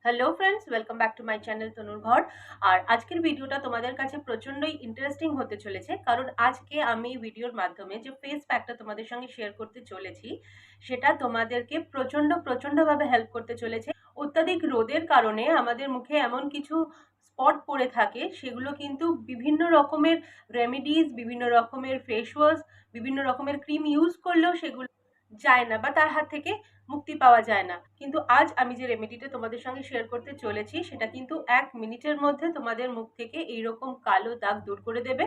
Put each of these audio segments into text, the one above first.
Hello friends, welcome back to my channel তনুর ঘর। আর আজকের ভিডিওটা তোমাদের কাছে প্রচণ্ডই ইন্টারেস্টিং হতে চলেছে, কারণ আজকে আমি ভিডিওর মাধ্যমে যে ফেস প্যাকটা তোমাদের সঙ্গে শেয়ার করতে চলেছি সেটা তোমাদেরকে প্রচণ্ডভাবে হেল্প করতে চলেছে। অত্যাধিক রোদের কারণে আমাদের মুখে এমন কিছু স্পট পড়ে থাকে, সেগুলো কিন্তু বিভিন্ন রকমের রেমেডিজ, বিভিন্ন রকমের ফেস ওয়াশ, বিভিন্ন রকমের ক্রিম ইউজ করলেও সেগুলো যায় না বা তার হাত থেকে মুক্তি পাওয়া যায় না। কিন্তু আজ আমি যে রেমেডিটা তোমাদের সঙ্গে শেয়ার করতে চলেছি সেটা কিন্তু 1 মিনিটের মধ্যে তোমাদের মুখ থেকে এইরকম কালো দাগ দূর করে দেবে।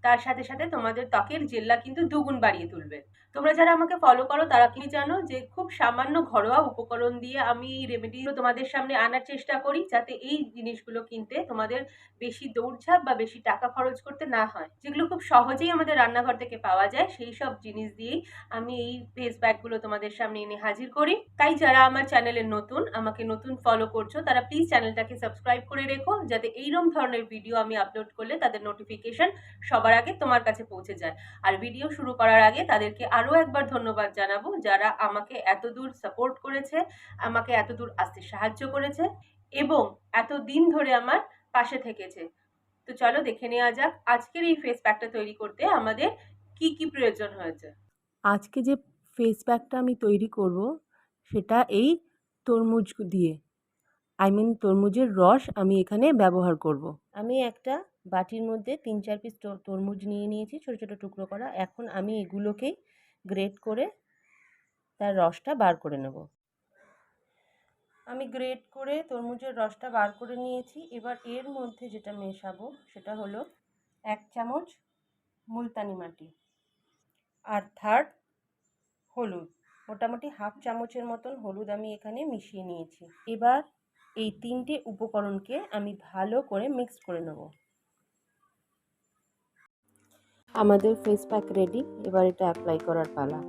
তার সাথে সাথে তোমাদের ত্বকের জেল্লা কিন্তু দুগুণ বাড়িয়ে তুলবে। তোমরা যারা আমাকে ফলো করো তারা কি জানো যে খুব সামান্য ঘরোয়া উপকরণ দিয়ে আমি এই রেমেডিগুলো তোমাদের সামনে আনার চেষ্টা করি, যাতে এই জিনিসগুলো কিনতে তোমাদের বেশি দৌড়ঝাঁপ বা বেশি টাকা খরচ করতে না হয়। যেগুলো খুব সহজেই আমাদের রান্নাঘর থেকে পাওয়া যায়, সেই সব জিনিস দিয়েই আমি এই ফেস প্যাকগুলো তোমাদের সামনে এনে হাজির করি। তাই যারা আমার চ্যানেলে নতুন, আমাকে নতুন ফলো করছো, তারা প্লিজ চ্যানেলটাকে সাবস্ক্রাইব করে রেখো, যাতে এইরকম ধরনের ভিডিও আমি আপলোড করলে তাদের নোটিফিকেশন সবার আগে তোমার কাছে পৌঁছে যায়। আর ভিডিও শুরু করার আগে তাদেরকে আরও একবার ধন্যবাদ জানাবো, যারা আমাকে এতদূর সাপোর্ট করেছে, আমাকে এতদূর আসতে সাহায্য করেছে এবং এতদিন ধরে আমার পাশে থেকেছে। তো চলো দেখে নেওয়া যাক আজকের এই ফেস প্যাকটা তৈরি করতে আমাদের কি কি প্রয়োজন হয়েছে। আজকে যে ফেস প্যাকটা আমি তৈরি করব সেটা এই তরমুজ দিয়ে, তরমুজের রস আমি এখানে ব্যবহার করব। আমি একটা বাটির মধ্যে 3-4 পিস তরমুজ নিয়ে নিয়েছি, ছোটো ছোটো টুকরো করা। এখন আমি এগুলোকেই গ্রেট করে তার রসটা বার করে নেব। আমি গ্রেট করে তরমুজের রসটা বার করে নিয়েছি। এবার এর মধ্যে যেটা মেশাবো সেটা হলো 1 চামচ মুলতানি মাটি আর থার্ড হলুদ। মোটামুটি হাফ চামচের মতন হলুদ আমি এখানে মিশিয়ে নিয়েছি। এবার এই 3টে উপকরণকে আমি ভালো করে মিক্স করে নেব। আমাদের ফেস প্যাক রেডি। এবার এটা অ্যাপ্লাই করার পালা।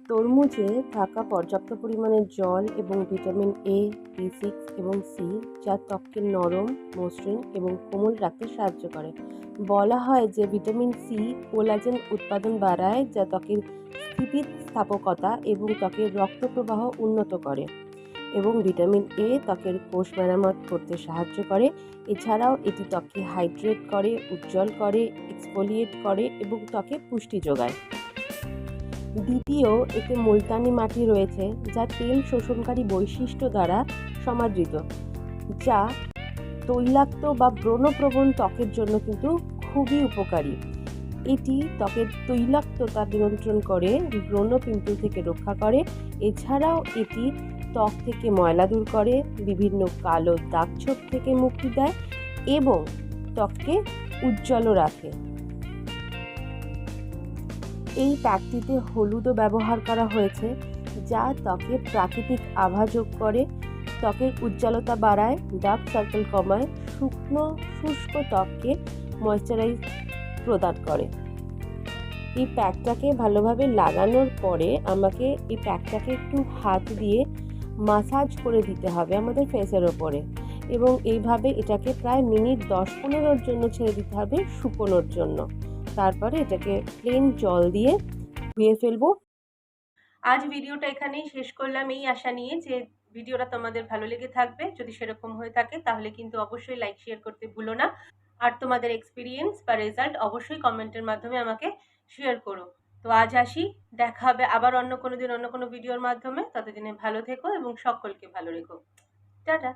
তরমুজে থাকা পর্যাপ্ত পরিমাণে জল এবং ভিটামিন এ, বি6 এবং সি, যা ত্বককে নরম, মসৃণ এবং কোমল রাখতে সাহায্য করে। বলা হয় যে ভিটামিন সি কোলাজেন উৎপাদন বাড়ায়, যা ত্বকের স্থিতিস্থাপকতা এবং ত্বকের রক্ত প্রবাহ উন্নত করে, এবং ভিটামিন এ ত্বকের কোষ মেরামত করতে সাহায্য করে। এছাড়াও এটি ত্বককে হাইড্রেট করে, উজ্জ্বল করে, এক্সফোলিয়েট করে এবং ত্বকে পুষ্টি যোগায়। দ্বিতীয়, এতে মুলতানি মাটি রয়েছে, যা তেল শোষণকারী বৈশিষ্ট্য দ্বারা সমাদৃত, যা তৈলাক্ত বা ব্রণপ্রবণ ত্বকের জন্য কিন্তু খুবই উপকারী। এটি ত্বকের তৈলাক্ততা নিয়ন্ত্রণ করে, ব্রণ পিম্পল থেকে রক্ষা করে। এছাড়াও এটি ত্বক থেকে ময়লা দূর করে, বিভিন্ন কালো দাগছোপ থেকে মুক্তি দেয় এবং ত্বককে উজ্জ্বলও রাখে। এই প্যাকটিতে হলুদও ব্যবহার করা হয়েছে, যা ত্বকে প্রাকৃতিক আভা যোগ করে, ত্বকের উজ্জ্বলতা বাড়ায়, ডার্ক সার্কেল কমায়, শুকনো শুষ্ক ত্বককে ময়শ্চারাইজ প্রদান করে। এই প্যাকটাকে ভালোভাবে লাগানোর পরে আমাকে এই প্যাকটাকে একটু হাত দিয়ে মাসাজ করে দিতে হবে আমাদের ফেসের ওপরে, এবং এইভাবে এটাকে প্রায় মিনিট 10-15 জন্য ছেড়ে দিতে হবে শুকোনোর জন্য। তারপরে এটাকে প্লেন জল দিয়ে ধুয়ে ফেলবো। আজ ভিডিওটা এখানেই শেষ করলাম, এই আশা নিয়ে যে ভিডিওটা তোমাদের ভালো লেগে থাকবে। যদি সেরকম হয়ে থাকে তাহলে কিন্তু অবশ্যই লাইক শেয়ার করতে ভুলো না। আর তোমাদের এক্সপিরিয়েন্স বা রেজাল্ট অবশ্যই কমেন্টের মাধ্যমে আমাকে শেয়ার করো। তো আজ আসি, দেখা হবে আবার অন্য কোনো দিন অন্য কোনো ভিডিওর মাধ্যমে। ততদিনে ভালো থেকো এবং সকলকে ভালো রেখো। টাটা।